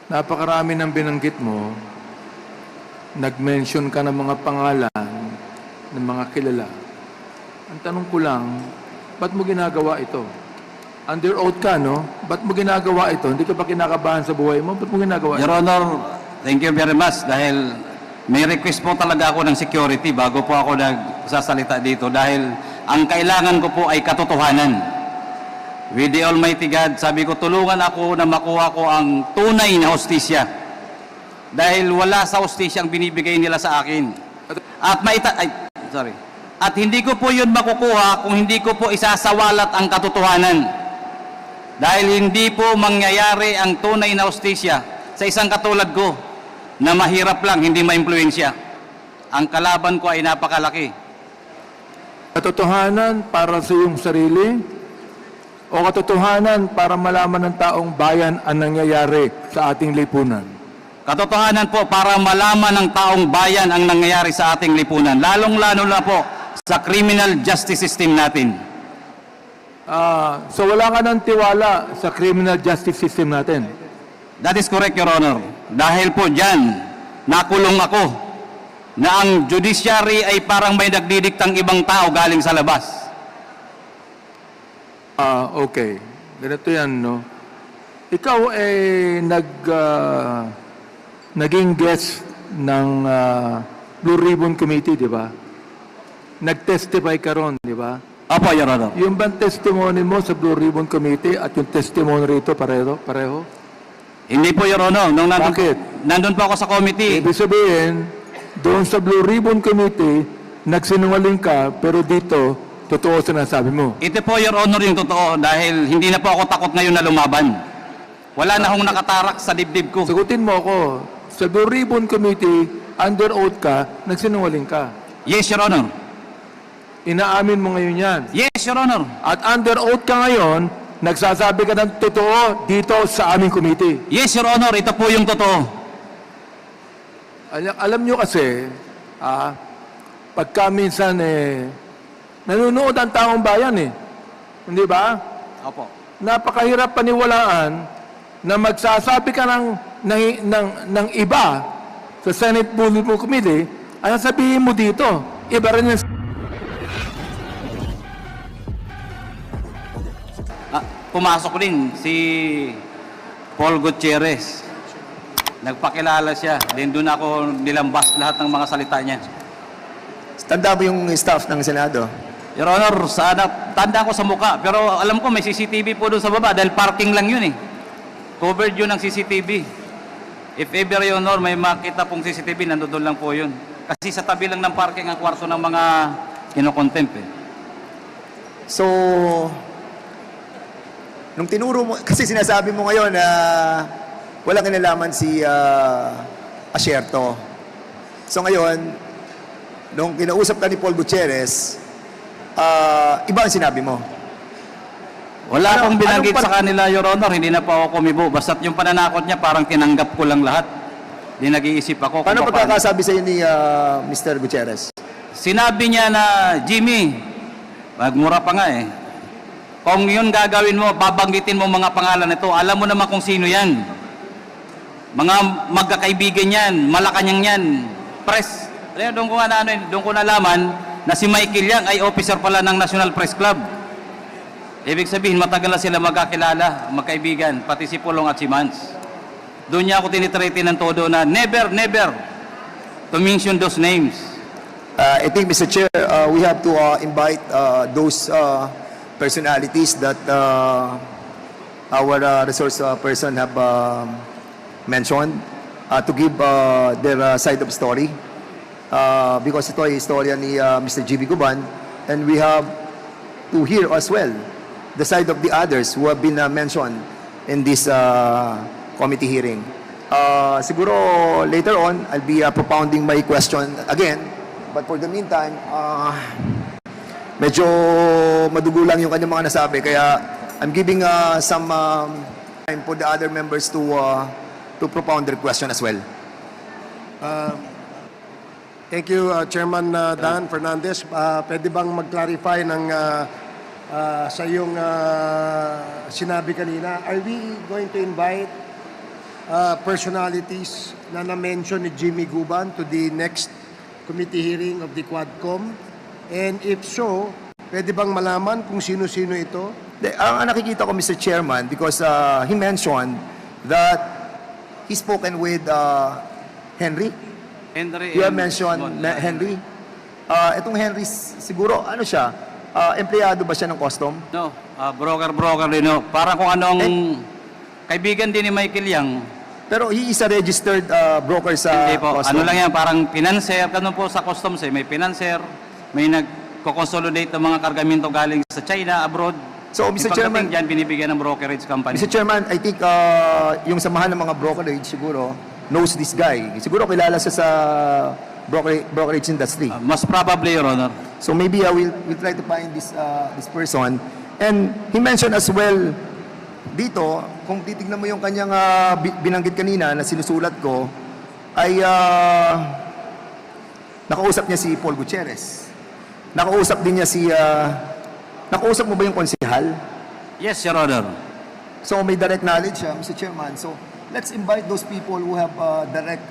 napakarami ng binanggit mo, nag-mention ka ng mga pangalan ng mga kilala. Ang tanong ko lang, ba't mo ginagawa ito? Under oath ka, no? Ba't mo ginagawa ito? Hindi ka ba kinakabahan sa buhay mo? Ba't mo ginagawa Your ito? Honor, thank you very much dahil may request po talaga ako ng security bago po ako nagsasalita dito dahil ang kailangan ko po ay katotohanan. With the Almighty God, sabi ko, tulungan ako na makuha ko ang tunay na hustisya. Dahil wala sa hustisya ang binibigay nila sa akin. At hindi ko po yun makukuha kung hindi ko po isasawalat ang katotohanan. Dahil hindi po mangyayari ang tunay na hustisya sa isang katulad ko na mahirap lang, hindi maimpluwensya. Ang kalaban ko ay napakalaki. Katotohanan para sa iyong sarili o katotohanan para malaman ng taong bayan ang nangyayari sa ating lipunan? Katotohanan po para malaman ng taong bayan ang nangyayari sa ating lipunan. Lalong-lalo na po sa criminal justice system natin. So wala ka ng tiwala sa criminal justice system natin? That is correct, Your Honor. Dahil po dyan, nakulong ako na ang judiciary ay parang may nagdidiktang ibang tao galing sa labas. Okay. Ganito yan, no? Ikaw ay naging guest ng Blue Ribbon Committee, di ba? Nag-testify ka ron, di ba? Opo, Your Honor. Yung bang testimony mo sa Blue Ribbon Committee at yung testimony rito pareho? Hindi po, Your Honor. Bakit? Nandun po ako sa committee. Ibig sabihin, doon sa Blue Ribbon Committee, nagsinungaling ka, pero dito, totoo sinasabi mo. Ito po, Your Honor, yung totoo dahil hindi na po ako takot ngayon na lumaban. Wala na akong nakatarak sa dibdib ko. Sagutin mo ako, sa Blue Ribbon Committee, under oath ka, nagsinungaling ka. Yes, Your Honor. Inaamin mo ngayon yan. Yes, Your Honor. At under oath ka ngayon, nagsasabi ka ng totoo dito sa aming committee. Yes, Your Honor. Ito po yung totoo. Alam nyo kasi, pagka minsan nanonood ang taong bayan Hindi ba? Opo. Napakahirap paniwalaan na magsasabi ka ng iba sa Senate Blue Ribbon Committee, ano sabihin mo dito? Iba rin yung Pumasok din si Paul Gutierrez. Nagpakilala siya. Then doon ako nilambas lahat ng mga salita niya. Tanda mo yung staff ng Senado? Your Honor, tanda ko sa muka. Pero alam ko may CCTV po doon sa baba dahil parking lang yun Covered yun ng CCTV. If ever, Your Honor, may makita pong CCTV, nandoon lang po yun. Kasi sa tabi lang ng parking ang kwarto ng mga kinokontempt So, nung tinuro mo, kasi sinasabi mo ngayon na walang kinalaman si Asierto. So ngayon, nung kinausap ka ni Paul Gutierrez, iba ang sinabi mo. Wala akong binanggit sa kanila, Your Honor. Hindi na po ako kumibo. Basta't yung pananakot niya, parang tinanggap ko lang lahat. Di nag-iisip ako. Paano pagkakasabi sa iyo ni Mr. Gutierrez? Sinabi niya na, Jimmy, magmura pa nga Kung yun gagawin mo, babanggitin mo mga pangalan nito, alam mo naman kung sino yan. Mga magkakaibigan yan, Malacanang yan, press. Doon ko nalaman na si Michael Yang ay officer pala ng National Press Club. Ibig sabihin, matagal na sila magkakilala, magkaibigan, pati si Pulong at si Mans. Doon niya ako tinitrete ng todo na never to mention those names. I think, Mr. Chair, we have to invite those personalities that our resource person have mentioned to give their side of story. Because ito ay istorya ni Mr. G.B. Guban, and we have to hear as well the side of the others who have been mentioned in this committee hearing. Siguro later on, I'll be propounding my question again, but for the meantime, medyo madugo lang yung kanyang mga nasabi, kaya I'm giving some time for the other members to propound their question as well. Thank you, Chairman Dan Fernandez. Pwede bang mag-clarify ng sa iyong sinabi kanina? Are we going to invite personalities na na-mention ni Jimmy Guban to the next committee hearing of the Quadcom? And if so, pwede bang malaman kung sino-sino ito? Ang nakikita ko, Mr. Chairman, because he mentioned that he spoken with Henry. Henry You have and mentioned Mon. Henry. Itong Henry, siguro, ano siya? Empleyado ba siya ng custom? No, broker din. No. Parang kung anong kaibigan din ni Michael Yang. Pero he is a registered broker sa Hindi po. custom. Ano lang yan, parang financer. Ganun po sa customs eh. May financer, may nagko-consolidate ng mga kargamento galing sa China, abroad. So, Mr. Chairman, dyan, binibigyan ng brokerage company. Mr. Chairman, I think yung samahan ng mga brokerage siguro knows this guy. Siguro kilala siya sa brokerage industry. Most probably, Your Honor. So maybe we'll try to find this person. And he mentioned as well dito, kung titignan mo yung kanyang binanggit kanina na sinusulat ko, ay nakausap niya si Paul Gutierrez. Nakausap din niya nakausap mo ba yung konsehal? Yes, Your Honor. So may direct knowledge siya, Mr. Chairman. So let's invite those people who have direct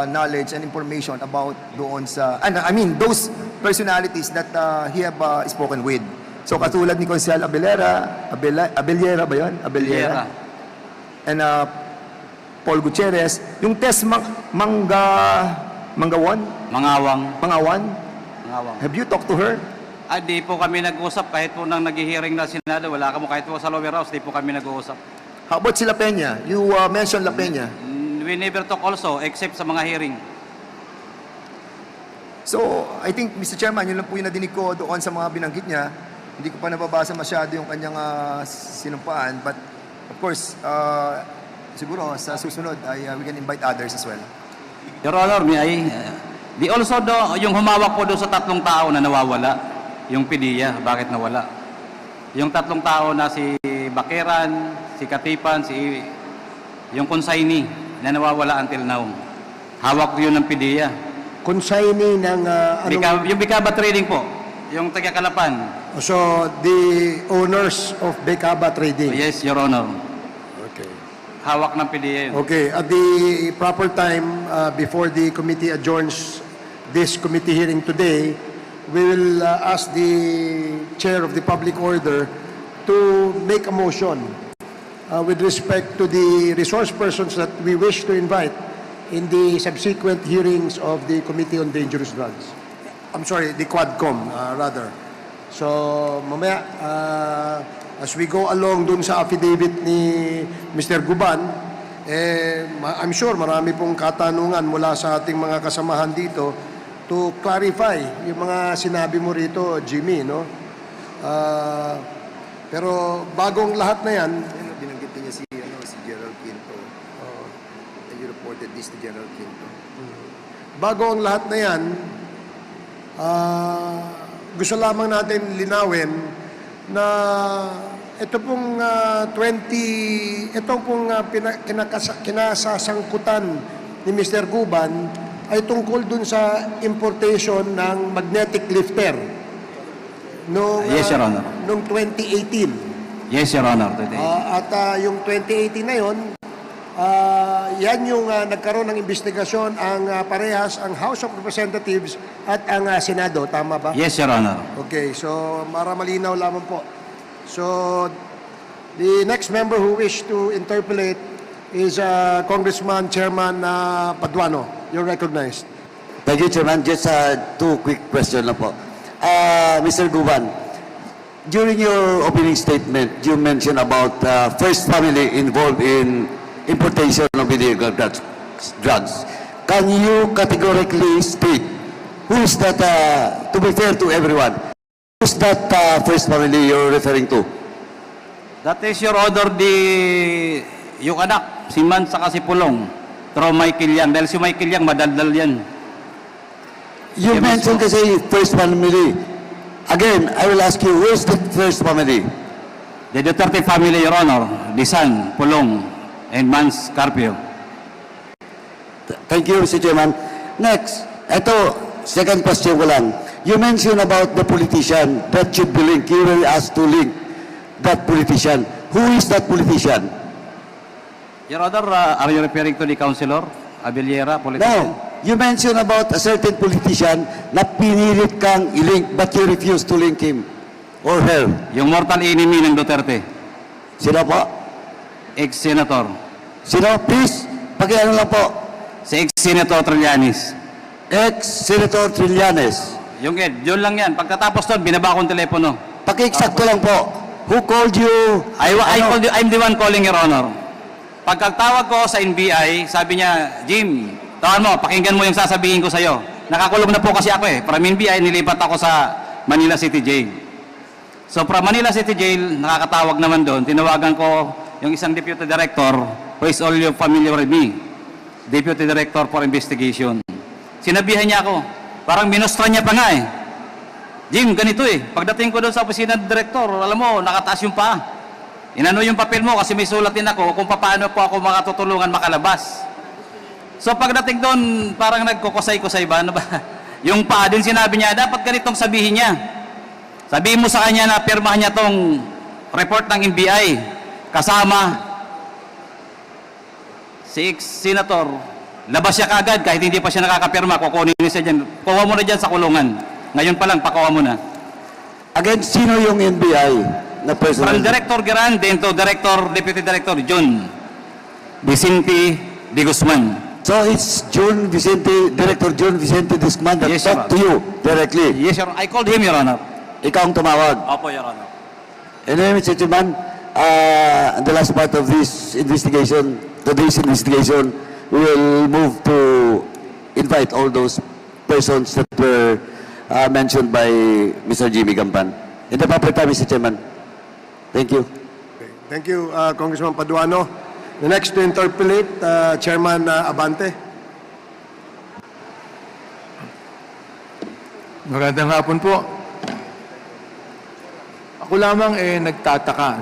knowledge and information about doon sa, I mean, those personalities that he have spoken with. So katulad ni Consejal Abellera ba yun? Abellera. And Paul Gutierrez. Yung test Mangawon? Mangawang. Mangawan? Mangawang. Have you talked to her? Di po kami nag-usap. Kahit po nang nag-hearing na Senado, wala ka mo. Kahit po sa lower house, di po kami nag-uusap. How about si La Peña? You mentioned La Peña. We never talk also, except sa mga hearing. So, I think, Mr. Chairman, yun lang po yung nadinig ko doon sa mga binanggit niya. Hindi ko pa nababasa masyado yung kanyang sinumpaan. But, of course, siguro sa susunod, we can invite others as well. Your Honor, di also yung humawak po doon sa tatlong tao na nawawala, yung PDEA, bakit nawala? Yung tatlong tao na si Bakeran, si Katipan, yung consignee na nawawala until now. Hawak yun ng PDEA. Consignee ng Yung Bicaba Trading po, yung taga-Kalapan. So, the owners of Becaba Trading. Yes, Your Honor. Okay. Hawak ng PDEA yun. Okay, at the proper time, before the committee adjourns this committee hearing today, we will ask the chair of the public order to make a motion with respect to the resource persons that we wish to invite in the subsequent hearings of the Committee on Dangerous Drugs. I'm sorry, the Quadcom, rather. So, mamaya, as we go along dun sa affidavit ni Mr. Guban, I'm sure marami pong katanungan mula sa ating mga kasamahan dito to clarify yung mga sinabi mo rito, Jimmy, no? Pero bagong lahat na yan, Binanggit niya si Gerald Quinto. And you reported this to Gerald Quinto. bago ang lahat na yan, gusto lamang natin linawin na ito pong kinasasangkutan ni Mr. Guban ay tungkol dun sa importation ng magnetic lifter noong, Yes, Your Honor. noong 2018. Yes, Your Honor. Yung 2018 na yun, yan yung nagkaroon ng investigasyon ang parehas ang House of Representatives at ang Senado. Tama ba? Yes, Your Honor. Okay, so para malinaw lamang po. So, the next member who wish to interpolate is Congressman Chairman Paduano. You're recognized. Thank you, Chairman. Just two quick questions lang po. Mr. Guban, during your opening statement, you mentioned about first family involved in importation of illegal drugs. Can you categorically state who's that, to be fair to everyone, who's that first family you're referring to? That is, Your Honor, yung anak, si Man saka si Pulong, through Michael Yang. Dahil si Michael Yang, madaldal yan. You Yes, mentioned kasi first family. Again, I will ask you, who's the first family? The Duterte family, Your Honor, Disan, Pulong, and Mans Carpio. Thank you, Mr. Chairman. Next, ito, second question ko lang. You mentioned about the politician that should be linked. You were asked to link that politician. Who is that politician? Your Honor, are you referring to the Councilor Abellera, politician? No. You mentioned about a certain politician na pinilit kang i-link but you refused to link him or her. Yung mortal enemy ng Duterte, Sino po? ex-senator. Sino? Please, pakiano lang po. Si ex-senator Trillanes. Ex-Senator Trillanes. Yung yun lang yan. Pagkatapos doon, binaba akong telepono. Paki-exacto lang po. Who called you? I'm the one calling, Your Honor. Pagkatawag ko sa NBI, sabi niya, Jim, tawan mo, pakinggan mo yung sasabihin ko sa'yo. Nakakulong na po kasi ako eh. From NBI, nilipat ako sa Manila City Jail. So from Manila City Jail, nakakatawag naman doon. Tinawagan ko yung isang Deputy Director who is all you familiar with me. Deputy Director for Investigation. Sinabihan niya ako, parang minustra niya pa nga eh. Jim, ganito eh. Pagdating ko doon sa opisina ng Director, alam mo, nakataas yung paa. Inano yung papel mo kasi may sulat din ako kung paano po ako makatutulungan makalabas. So pagdating doon, parang nagkukusay-kusay ba? Ano ba? Yung paa din sinabi niya, dapat ganitong sabihin niya. Sabihin mo sa kanya na pirmahan niya tong report ng NBI. Kasama si ex-senator. Labas siya kagad kahit hindi pa siya nakakapirma. Kukunin niya siya dyan. Kuha mo na dyan sa kulungan. Ngayon pa lang, pakuha mo na. Against sino yung NBI na personal? From Director Geran, then to Deputy Director John Vicente de Guzman. So it's Director John Vicente Discman that Yes, Your talked to you directly. Yes, Your Honor. I called him, Your Honor. Ikaw ang tumawag. Opo, Your Honor. Anyway, Mr. Chairman, the last part of this investigation, today's investigation, we will move to invite all those persons that were mentioned by Mr. Jimmy Gampan. In the proper time, Mr. Chairman. Thank you. Thank you, Congressman Paduano. The next to interpolate, Chairman Abante. Magandang hapon po. Ako lamang nagtataka,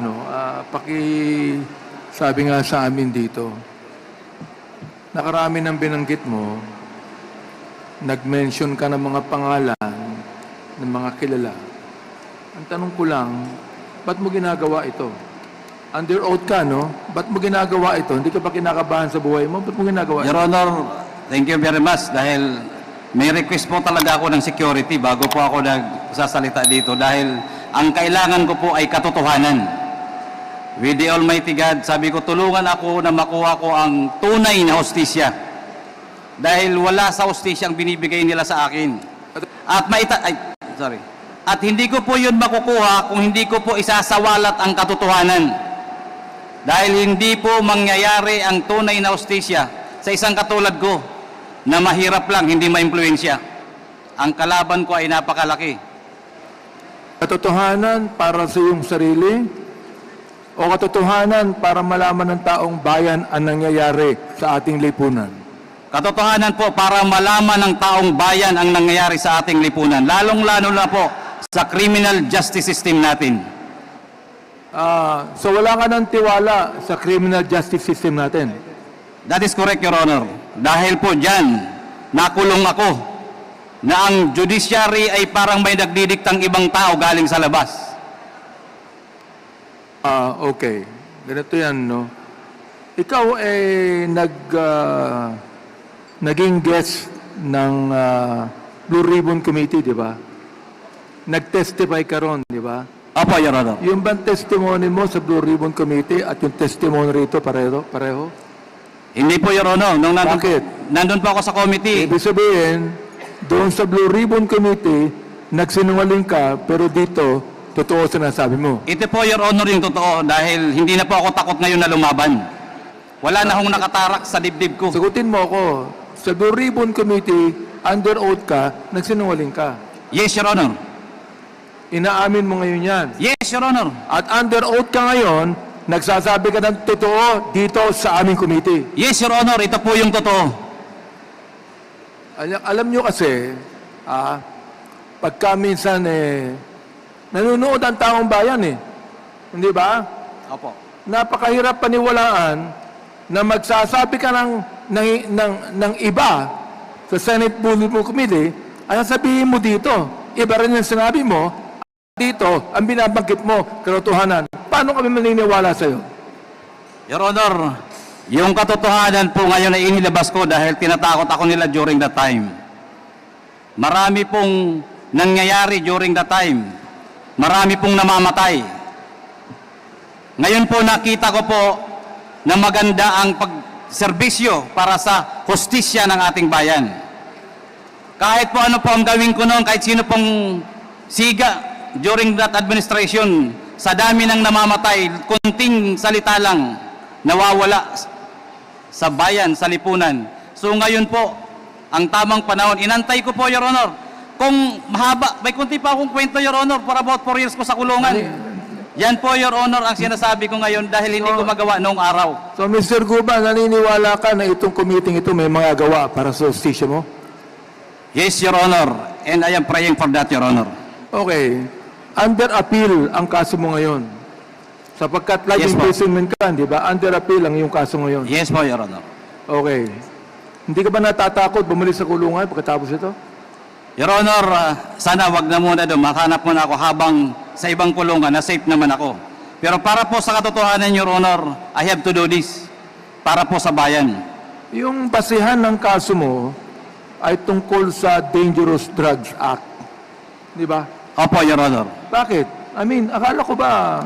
sabi nga sa amin dito, nakarami ng binanggit mo, nag-mention ka ng mga pangalan ng mga kilala. Ang tanong ko lang, ba't mo ginagawa ito? Under oath ka, no? Ba't mo ginagawa ito? Hindi ka pa kinakabahan sa buhay mo? Ba't mo ginagawa Your ito? Honor, thank you very much dahil may request po talaga ako ng security bago po ako nagsasalita dito dahil ang kailangan ko po ay katotohanan. With the Almighty God, sabi ko, tulungan ako na makuha ko ang tunay na hostisya. Dahil wala sa hostisya ang binibigay nila sa akin. At hindi ko po yun makukuha kung hindi ko po isasawalat ang katotohanan. Dahil hindi po mangyayari ang tunay na hostisya sa isang katulad ko na mahirap lang, hindi maimpluwensya. Ang kalaban ko ay napakalaki. Katotohanan para sa iyong sarili o katotohanan para malaman ng taong bayan ang nangyayari sa ating lipunan? Katotohanan po para malaman ng taong bayan ang nangyayari sa ating lipunan. Lalong-lalo na po sa criminal justice system natin. So wala ka ng tiwala sa criminal justice system natin? That is correct, Your Honor. Dahil po dyan, nakulong ako na ang judiciary ay parang may nagdidiktang ibang tao galing sa labas. Okay. Ganito yan, no? Ikaw naging guest ng Blue Ribbon Committee, di ba? Nag-testify ka ron, di ba? Opo, Your Honor. Yung bang testimony mo sa Blue Ribbon Committee at yung testimony rito pareho? Hindi po, Your Honor. Bakit? Nandun po ako sa committee. Ibig sabihin, doon sa Blue Ribbon Committee, nagsinungaling ka, pero dito, totoo sinasabi mo. Ito po, Your Honor, yung totoo dahil hindi na po ako takot ngayon na lumaban. Wala na akong nakatarak sa dibdib ko. Sagutin mo ako, sa Blue Ribbon Committee, under oath ka, nagsinungaling ka. Yes, Your Honor. Inaamin mo ngayon yan. Yes, Your Honor. At under oath ka ngayon, nagsasabi ka ng totoo dito sa aming committee. Yes, Your Honor. Ito po yung totoo. Alam nyo kasi, pagka minsan nanonood ang taong bayan Hindi ba? Opo. Napakahirap paniwalaan na magsasabi ka ng iba sa Senate Blue Ribbon Committee, ay sabihin mo dito, iba rin yung sinabi mo, dito, ang binabanggit mo, katotohanan. Paano kami maniniwala sa'yo? Your Honor, Yung katotohanan po ngayon ay inilabas ko dahil tinatakot ako nila during that time. Marami pong nangyayari during that time. Marami pong namamatay. Ngayon po nakita ko po na maganda ang pagserbisyo para sa hustisya ng ating bayan. Kahit po ano po ang gawin ko noon, kahit sino pong siga during that administration, sa dami ng namamatay, kunting salita lang, nawawala sa bayan, sa lipunan. So ngayon po, ang tamang panahon, inantay ko po, Your Honor. Kung mahaba, may kunti pa akong kwento, Your Honor, for about 4 years ko sa kulungan. Yan po, Your Honor, ang sinasabi ko ngayon dahil hindi ko magawa noong araw. So, Mr. Guban, naniniwala ka na itong committee ito may mga gawa para sa hustisya mo? Yes, Your Honor, and I am praying for that, Your Honor. Okay. Under appeal ang kaso mo ngayon. Sapagkat life Yes, po. imprisonment ka, di ba? Under appeal ang iyong kaso ngayon. Yes po, Your Honor. Okay. Hindi ka ba natatakot bumalik sa kulungan pagkatapos ito? Your Honor, sana wag na muna doon. Makahanap muna ako habang sa ibang kulungan na safe naman ako. Pero para po sa katotohanan, Your Honor, I have to do this. Para po sa bayan. Yung basihan ng kaso mo ay tungkol sa Dangerous Drugs Act. Di ba? Opo, Your Honor. Bakit? I mean, akala ko ba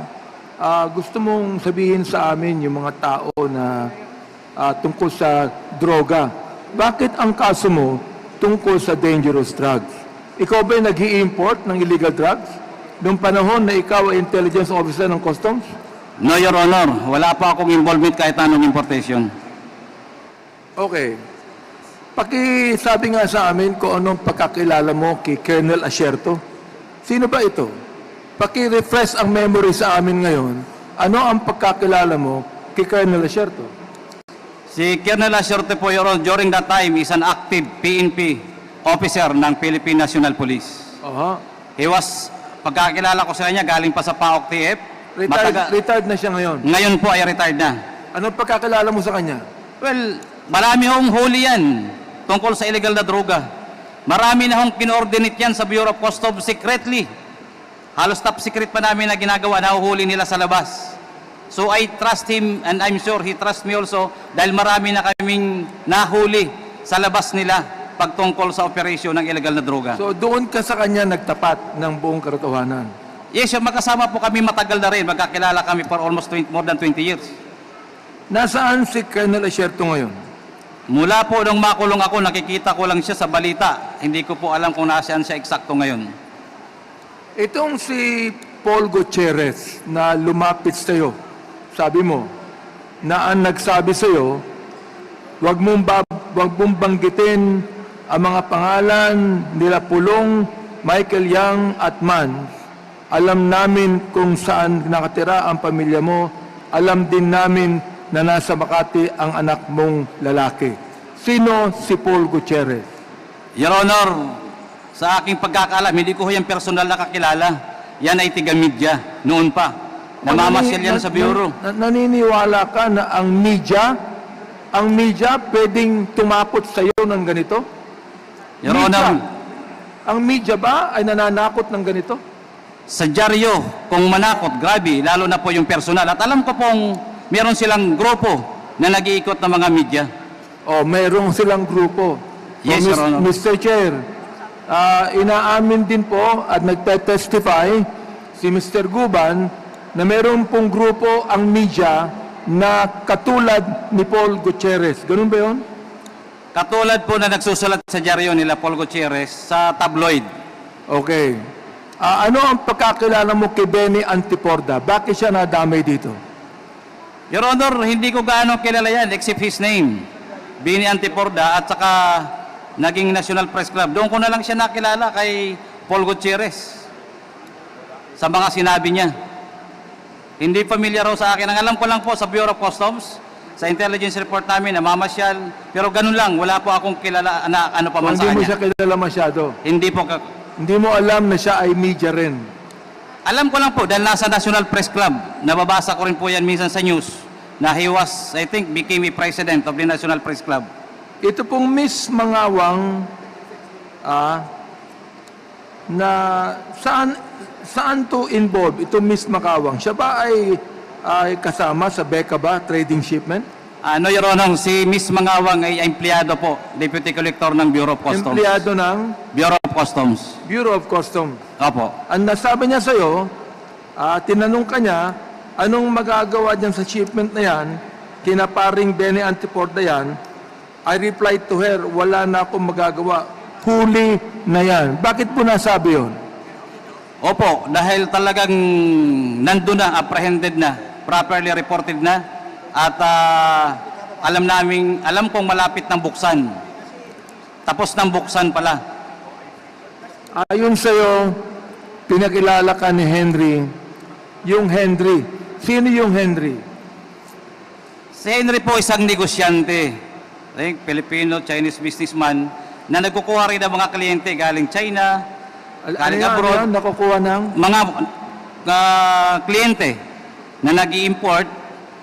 gusto mong sabihin sa amin yung mga tao na tungkol sa droga? Bakit ang kaso mo tungkol sa dangerous drugs? Ikaw ba'y nag-i-import ng illegal drugs? Noong panahon na ikaw ay intelligence officer ng customs? No, Your Honor. Wala pa akong involvement kahit anong importation. Okay. Pakisabi nga sa amin kung anong pagkakilala mo kay Colonel Asierto. Sino ba ito? Paki-refresh ang memory sa amin ngayon. Ano ang pagkakilala mo kay Colonel Asierto? Si Colonel Asierto po, Your Honor, during that time is an active PNP officer ng Philippine National Police. Aha. He was, pagkakilala ko sa kanya, galing pa sa PAOK TF. Retired na siya ngayon. Ngayon po ay retired na. Anong pagkakilala mo sa kanya? Well, marami hong huli yan tungkol sa illegal na droga. Marami na hong kinoordinate yan sa Bureau of Customs secretly. Halos top secret pa namin na ginagawa, nahuhuli nila sa labas. So I trust him and I'm sure he trusts me also dahil marami na kaming nahuli sa labas nila pagtungkol sa operasyon ng illegal na droga. So doon ka sa kanya nagtapat ng buong katotohanan. Yes, magkasama po kami matagal na rin. Magkakilala kami for almost more than 20 years. Nasaan si Colonel Asierto ngayon? Mula po nung makulong ako, nakikita ko lang siya sa balita. Hindi ko po alam kung nasaan siya eksakto ngayon. Itong si Paul Gutierrez na lumapit sa iyo, sabi mo, na ang nagsabi sa iyo, wag mong banggitin ang mga pangalan nila Pulong, Michael Yang at Man. Alam namin kung saan nakatira ang pamilya mo. Alam din namin na nasa Makati ang anak mong lalaki. Sino si Paul Gutierrez? Your Honor, sa aking pagkakaalam, hindi ko yung personal na kakilala. Yan ay tiga-media, noon pa. Namamasyal yan sa bureau. Naniniwala ka na ang media pwedeng tumapot sa iyo ng ganito? Your Media. Honor, Ang media ba ay nananakot ng ganito? sa dyaryo, kung manakot, grabe, lalo na po yung personal. At alam ko pong meron silang grupo na nag-iikot ng mga media. O, mayroong silang grupo. Yes, Your Honor. Mr. Chair, inaamin din po at nagte-testify si Mr. Guban na mayroon pong grupo ang media na katulad ni Paul Gutierrez. Ganun ba yun? Katulad po na nagsusulat sa dyaryo nila Paul Gutierrez sa tabloid. Okay. Ano ang pagkakilala mo kay Benny Antiporda? Bakit siya nadamay dito? Your Honor, hindi ko gaano kilala yan except his name. Bini Antiporda at saka naging National Press Club. Doon ko na lang siya nakilala kay Paul Gutierrez sa mga sinabi niya. Hindi familiar raw sa akin. Ang alam ko lang po sa Bureau of Customs, sa intelligence report namin, namamasyal. Pero ganun lang, wala po akong kilala na ano pa man sa Hindi mo kanya. siya kilala masyado. Hindi po. Hindi mo alam na siya ay media rin. Alam ko lang po, dahil nasa National Press Club, nababasa ko rin po yan minsan sa news, na he was, I think, became a president of the National Press Club. Ito pong Miss Mangawang na saan to involve? Ito Miss Mangawang. Siya ba ay kasama sa Beka ba, trading shipment? Ano, Your Honor, si Miss Mangawang ay empleyado po, Deputy Collector ng Bureau of Customs. Empleyado ng Bureau of Customs. Bureau of Customs. Opo. Ang nasabi niya sa'yo, tinanong ka niya, anong magagawa dyan sa shipment na yan, kina paring Benny Antiport na yan, I replied to her, wala na akong magagawa. Huli na yan. Bakit po nasabi yun? Opo, dahil talagang nandun na, apprehended na, properly reported na, at alam kong malapit ng buksan. Tapos ng buksan pala. Ayon sa'yo, pinakilala ka ni Henry, yung Henry. Sino yung Henry? Si Henry po isang negosyante, Filipino-Chinese businessman, na nagkukuha rin ng mga kliyente galing China, galing abroad, Ano yan? Nakukuha ng... mga kliyente na nag-i-import,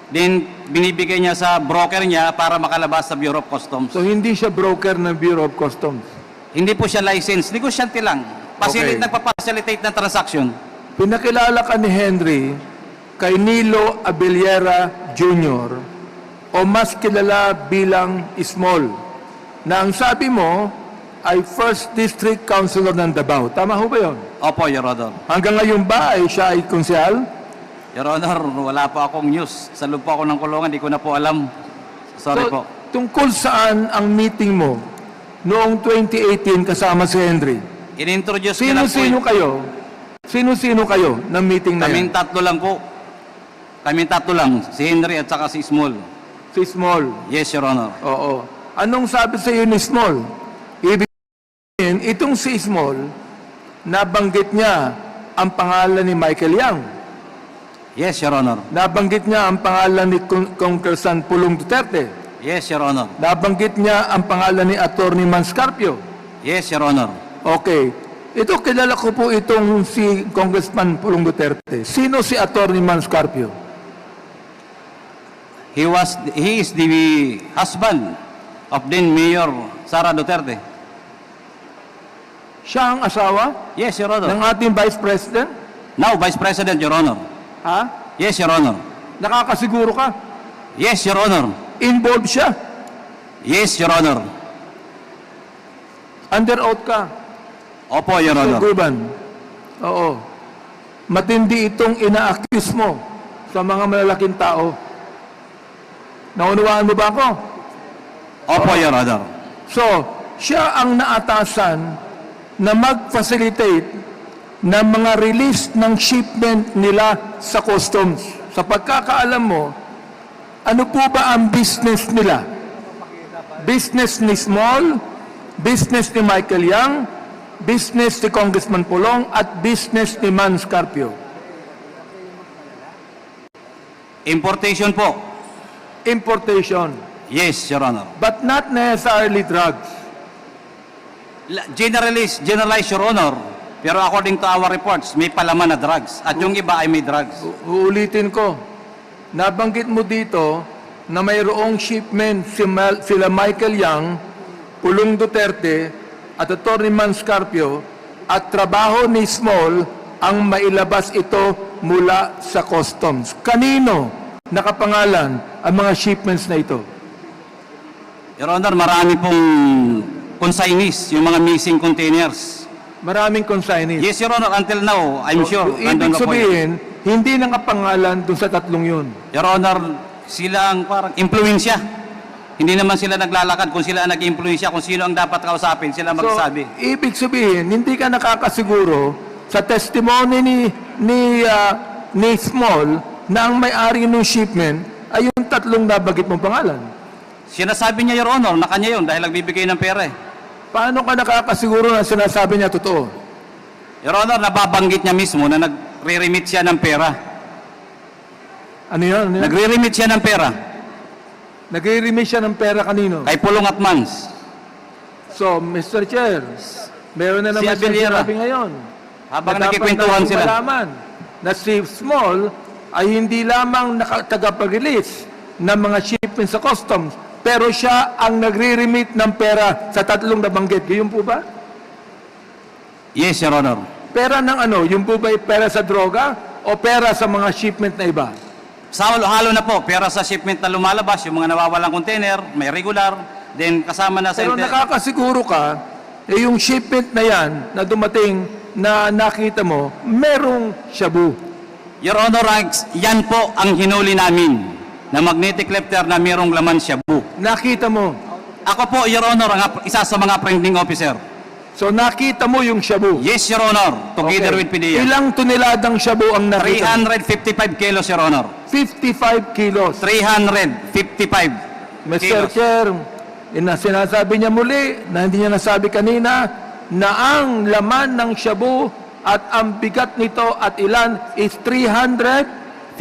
then binibigay niya sa broker niya para makalabas sa Bureau of Customs. So hindi siya broker ng Bureau of Customs. Hindi po siya licensed, negosyante lang. Okay. Nagpa-facilitate ng transaction. Pinakilala ka ni Henry kay Nilo Abellera Jr. o mas kilala bilang Small, na ang sabi mo ay First District Councilor ng Davao. Tama ho ba yun? Opo, Your Honor. Hanggang ngayon ba ay siya ay konsehal? Your Honor, wala po akong news. Sa loob po ako ng kulungan, di ko na po alam. Sorry So, po. tungkol saan ang meeting mo noong 2018 kasama si Henry? In-introduce niya lang po. Sino-sino kayo? Sino-sino kayo ng meeting na Kaming yan? tatlo lang po. Kaming tatlo lang. Si Henry at saka si Small. Si Small. Yes, Your Honor. Oo. Anong sabi sa iyo ni Small? Ibig sabihin, itong si Small, nabanggit niya ang pangalan ni Michael Yang. Yes, Your Honor. Nabanggit niya ang pangalan ni Congressman Pulong Duterte. Yes, Your Honor. Nabanggit niya ang pangalan ni Attorney Manscarpio. Yes, Your Honor. Okay. Ito, kilala ko po itong si Congressman Pulong Duterte. Sino si Attorney Manscarpio? He is the husband of then Mayor Sara Duterte. Siya ang asawa Yes, Your Honor. ng ating Vice President? Now, Vice President, Your Honor. Ha? Yes, Your Honor. Nakakasiguro ka? Yes, Your Honor. Involved siya? Yes, Your Honor. Under oath ka? Opo, Your Honor. Guban. Oo. Matindi itong ina-accuse mo sa mga malalaking tao. Naunawaan mo ba ako? Opo, Your Honor. So, siya ang naatasan na mag-facilitate ng mga release ng shipment nila sa customs. Sa pagkakaalam mo, ano po ba ang business nila? Business ni Small, business ni Michael Yang, business ni Congressman Pulong, at business ni Manscarpio. Importation po. Importation, Yes, Your Honor. but not necessarily drugs. Generalized, Your Honor. Pero according to our reports, may palaman na drugs. At yung iba ay may drugs. Uulitin ko, nabanggit mo dito na mayroong shipment sila Michael Yang, Pulong Duterte, at Atty. Manscarpio, at trabaho ni Small ang mailabas ito mula sa customs. Kanino nakapangalan ang mga shipments na ito? Your Honor, marami pong consignees, yung mga missing containers. Maraming consignees. Yes, Your Honor, until now, I'm sure. Ibig nandun na po yun. sabihin, hindi nakapangalan dun sa tatlong yun. Your Honor, sila ang parang impluensya. Hindi naman sila naglalakad. Kung sila ang nag-impluensya, kung sino ang dapat kausapin, sila magsasabi. So, ibig sabihin, hindi ka nakakasiguro sa testimony ni Small na ang may-ari ng shipment ay yung tatlong nabagit mong pangalan. Sinasabi niya, Your Honor, na kanya yun dahil nagbibigay ng pera eh. Paano ka nakakasiguro na sinasabi niya totoo? Your Honor, nababanggit niya mismo na nagre-remit siya ng pera. Ano yun? Nagre-remit siya ng pera Nagre-release siya ng pera kanino? kay Pulong at Mans. So, Mr. Chair, meron na naman Si Abellera. sinabi ngayon. Habang Na dapat nagkikwentuhan natin sila. malaman na si Small ay hindi lamang tagapag-release ng mga shipment sa customs, pero siya ang nagre-remit ng pera sa tatlong nabanggit. Yun po ba? Yes, Your Honor. Pera ng ano? Yung po ba ay pera sa droga o pera sa mga shipment na iba? Halo na po, pera sa shipment na lumalabas, yung mga nawawalang container, may regular, then kasama na sa... Pero nakakasiguro ka, yung shipment na yan na dumating na nakita mo, merong shabu. Your Honor, yan po ang hinuli namin na magnetic lifter na mayroong laman shabu. Nakita mo. Ako po, Your Honor, isa sa mga apprehending officer. So nakita mo yung shabu. Yes, Your Honor, together with PDEA. Ilang toneladang shabu ang nakita mo? 355 kilos, Your Honor. 55 kilos. 355 Mr. kilos. Chair, sinasabi niya muli na hindi niya nasabi kanina na ang laman ng shabu at ang bigat nito at ilan is 55.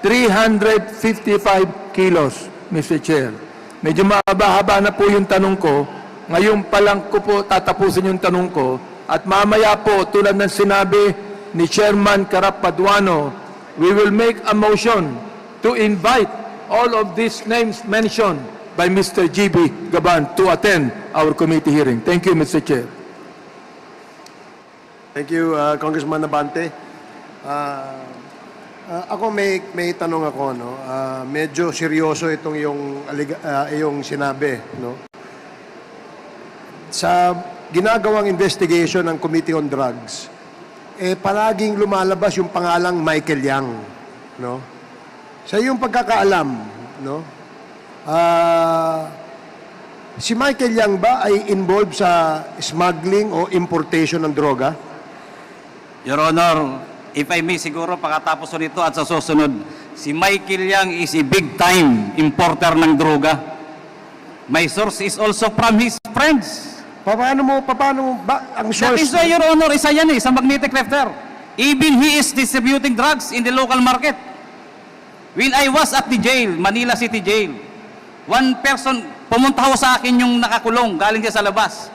355 kilos, Mr. Chair. Medyo mahaba-haba na po yung tanong ko. Ngayon pa lang ko po tatapusin yung tanong ko. At mamaya po, tulad ng sinabi ni Chairman Karap Paduano, we will make a motion to invite all of these names mentioned by Mr. GB Gaban to attend our committee hearing. Thank you, Mr. Chair. Thank you, Congressman Nabante. Ako may tanong ako, no. Medyo seryoso itong iyong sinabi, no. Sa ginagawang investigation ng Committee on Drugs, palaging lumalabas yung pangalang Michael Yang, no. Sa iyong pagkakaalam, no. Si Michael Yang ba ay involved sa smuggling o importation ng droga? Your Honor, if I may siguro pagkatapos nito at sa susunod, si Michael Yang is a big time importer ng droga. My source is also from his friends. Paano ba ang That is source? why, Your Honor, isa yan sa magnetic lifter. Even he is distributing drugs in the local market. When I was at the jail, Manila City Jail, one person, pumunta ho sa akin yung nakakulong, galing siya sa labas.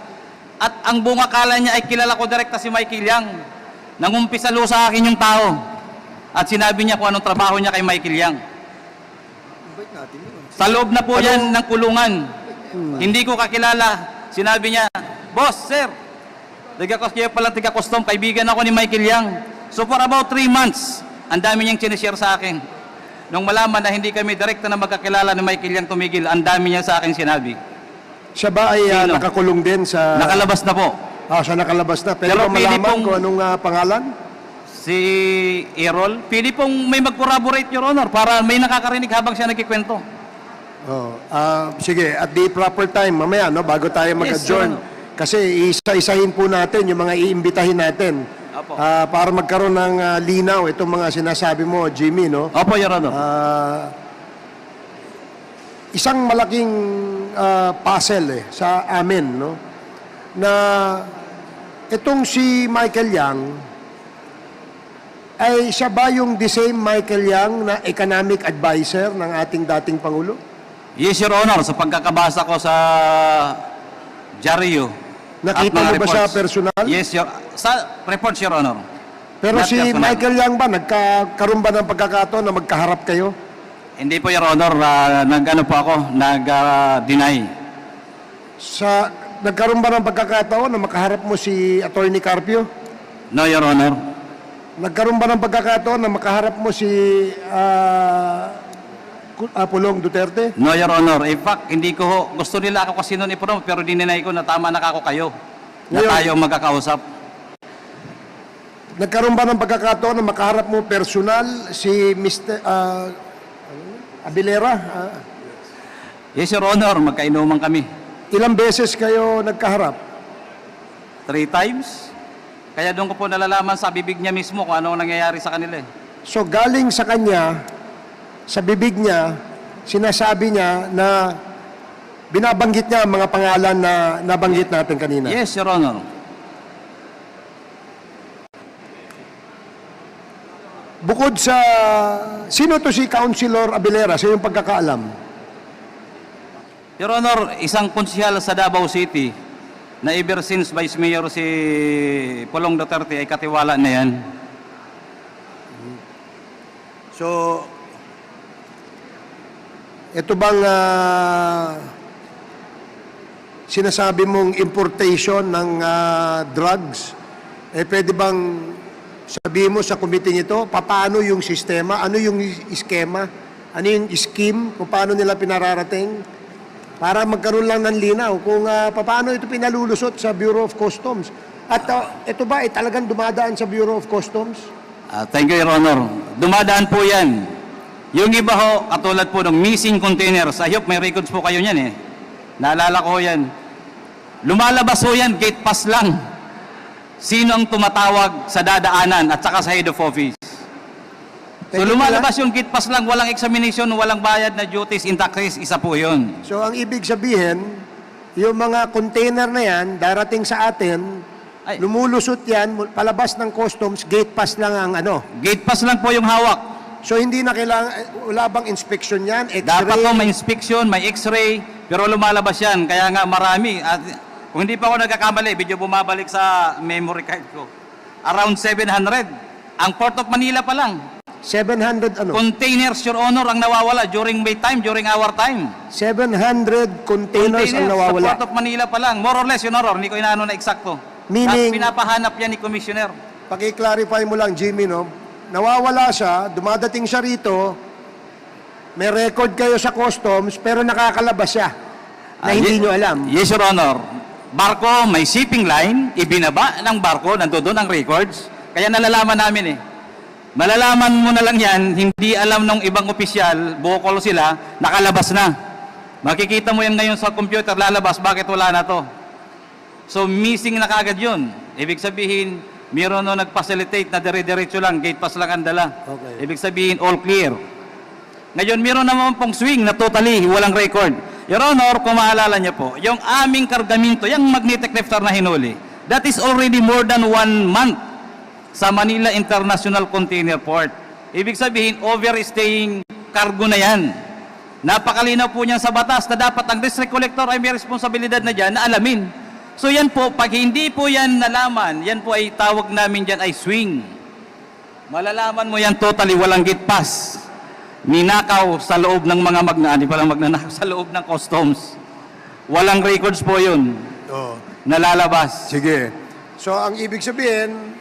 At ang buong akala niya ay kilala ko direkta si Michael Yang. Nangumpisa lo sa akin yung tao. At sinabi niya kung anong trabaho niya kay Michael Yang. Sa loob na po yan ng kulungan. Hindi ko kakilala. Sinabi niya, Boss, sir, kaya pala tiga-custom, kaibigan ako ni Michael Yang. So for about 3 months, ang dami niyang sinishare sa akin. Nung malaman na hindi kami direkta na magkakilala ni Michael Yang tumigil, ang dami niya sa akin sinabi. Siya ba ay Sino? nakakulong din sa... Nakalabas na po. Siya nakalabas na. Pero Pero ba pili malaman pong- kung anong pangalan? Si Errol, pili pong may mag-corroborate, Your Honor, para may nakakarinig habang siya nagkikwento. Sige, at the proper time, mamaya, no, bago tayo mag-adjourn. Yes, Kasi isa-isahin po natin yung mga iimbitahin natin. Opo. Para magkaroon ng linaw itong mga sinasabi mo, Jimmy, no? Opo, Your Honor. Isang malaking puzzle sa amin, no? Na itong si Michael Yang ay siya ba yung the same Michael Yang na economic advisor ng ating dating Pangulo? Yes, Your Honor, sa pagkakabasa ko sa dyaryo. Nakita at mga mo ba siya reports. personal? Yes, sa reports, Your Honor. Pero Not si personal. Michael Yang ba, nagkaroon ba ng pagkakataon na magkaharap kayo? Hindi po, Your Honor, nag-deny. Nagkaroon ba ng pagkakataon na makaharap mo si Attorney Carpio? No, Your Honor. Nagkaroon ba ng pagkakataon na makaharap mo si Pulong Duterte? No, Your Honor. In fact, hindi ko ho, gusto nila ako kasi noon ipromote, pero dininay ko na tama na kako kayo. Na Ngayon- tayo magkakausap. Nagkaroon ba ng pagkakataon na makaharap mo personal si Mr. Abilera? Yes, Your Honor, magkainuman kami. Ilang beses kayo nagkaharap? 3 times. Kaya doon ko po nalalaman sa bibig niya mismo kung ano ang nangyayari sa kanila. So galing sa kanya, sa bibig niya, sinasabi niya na binabanggit niya ang mga pangalan na nabanggit natin kanina. Yes, Your Honor. Bukod sa... Sino to si Councilor Abilera sa iyong pagkakaalam? Your Honor, isang konsyal sa Davao City na ever since Vice Mayor si Pulong Duterte ay katiwala na yan. So, ito bang sinasabi mong importation ng drugs, pwede bang sabihin mo sa committee ito, paano yung sistema, ano yung iskema, ano yung scheme, kung paano nila pinararating, para magkaroon lang ng linaw kung paano ito pinalulusot sa Bureau of Customs. At ito ba ay talagang dumadaan sa Bureau of Customs? Thank you, Your Honor. Dumadaan po yan. Yung iba ho, katulad po ng missing containers, I hope may records po kayo niyan eh. Naalala ko yan. Lumalabas ho yan, gate pass lang. Sino ang tumatawag sa dadaanan at saka sa head of office? So Pwede lumalabas yung gate pass lang, walang examination, walang bayad na duties in taxes, isa po yun. So ang ibig sabihin, yung mga container na yan, darating sa atin, Ay. lumulusot yan, palabas ng customs, gate pass lang ang ano. Gate pass lang po yung hawak. So hindi na kailangan, wala bang inspection yan, x-ray? Dapat po may inspection, may x-ray, pero lumalabas yan. Kaya nga marami. At kung hindi pa ako nagkakamali, video bumabalik sa memory card ko. Around 700. Ang Port of Manila pa lang. 700 ano? Containers, Your Honor, ang nawawala during my time, during our time. 700 containers ang Sa nawawala. Port of Manila pa lang. More or less, Your Honor. Hindi ko inaano na eksakto. Meaning- At pinapahanap yan ni Commissioner. Paki-clarify mo lang, Jimmy, no? Nawawala siya, dumadating siya rito, may record kayo sa customs, pero nakakalabas siya na hindi nyo alam. Yes, Your Honor. Barko, may shipping line, ibinaba ng barko, nandoon ang records. Kaya nalalaman namin eh. Malalaman mo na lang yan, hindi alam ng ibang opisyal, bukol sila, nakalabas na. Makikita mo yan ngayon sa computer, lalabas, bakit wala na to? So, missing na kagad yun. Ibig sabihin, meron no nag-facilitate na dire-diretso lang, gate pass lang ang dala. Okay. Ibig sabihin, all clear. Ngayon, meron naman pong swing na totally walang record. Your Honor, kung maalala niyo po, yung aming kargamento, yung magnetic lifter na hinuli, that is already more than 1 month sa Manila International Container Port. Ibig sabihin, overstaying cargo na yan. Napakalinaw po niyan sa batas na dapat ang district collector ay may responsibilidad na dyan na alamin. So yan po, pag hindi po yan nalaman, yan po ay tawag namin dyan ay swing. Malalaman mo yan totally walang gate pass. Ninakaw sa loob ng mga magnanakaw sa loob ng customs. Walang records po yun. Oh. Nalalabas. Sige. So, ang ibig sabihin,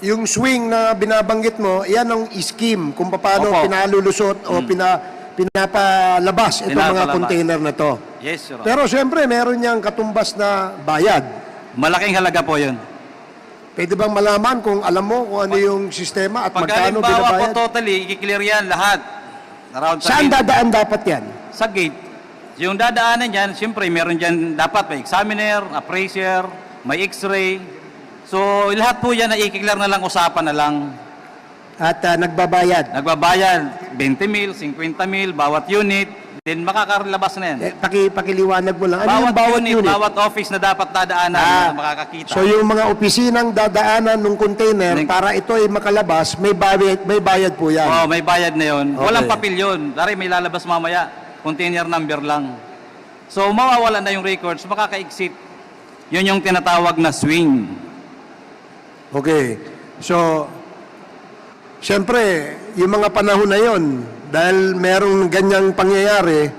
yung swing na binabanggit mo, yan ang scheme kung paano Opo. pinalulusot o pinapalabas itong mga Pinapalabas. container na to. Yes, Your Honor. Pero siyempre, meron niyang katumbas na bayad. Malaking halaga po yun. Pwede bang malaman kung alam mo kung ano yung sistema at Pag magkano halimbawa po binabayad? totally, i-clear yan lahat. Around Saan dadaan dapat yan? Sa gate. Yung dadaanan yan, siyempre meron dyan dapat may examiner, appraiser, may x-ray. So lahat po yan na i-clear na lang, usapan na lang. At nagbabayad. Nagbabayad 20 mil, 50 mil, bawat unit, then makakarelabas na yan. Pakiliwanag mo lang. Ano yung bawat unit? Bawat office na dapat dadaanan na makakakita. So yung mga opisinang dadaanan ng container para ito ay makalabas, may bayad po yan. Oh, may bayad na yun. Okay. Walang papel yun. Dari may lalabas mamaya. Container number lang. So mawawala na yung records, makaka-exit. Yun yung tinatawag na swing. Okay. So, siyempre, yung mga panahon na yon, dahil merong ganyang pangyayari,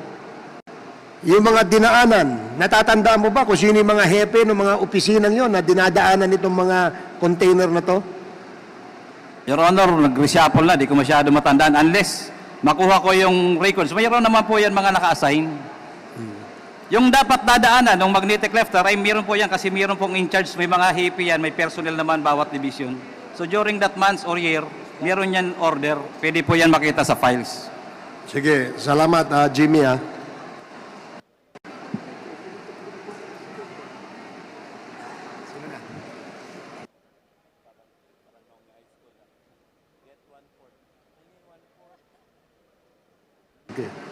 yung mga dinaanan, natatandaan mo ba kung sino yung mga hepe ng mga opisinang yon na dinadaanan itong mga container na to? Your Honor, nag-reshuffle na, di ko masyado matandaan. Unless makuha ko yung records. Mayroon naman po yan mga naka-assign. Yung dapat dadaanan ng magnetic lifter ay meron po yan kasi meron pong in charge, may mga hippie yan, may personnel naman bawat division. So during that month or year, meron yan order. Pwede po yan makita sa files. Sige, salamat Jimmy Okay.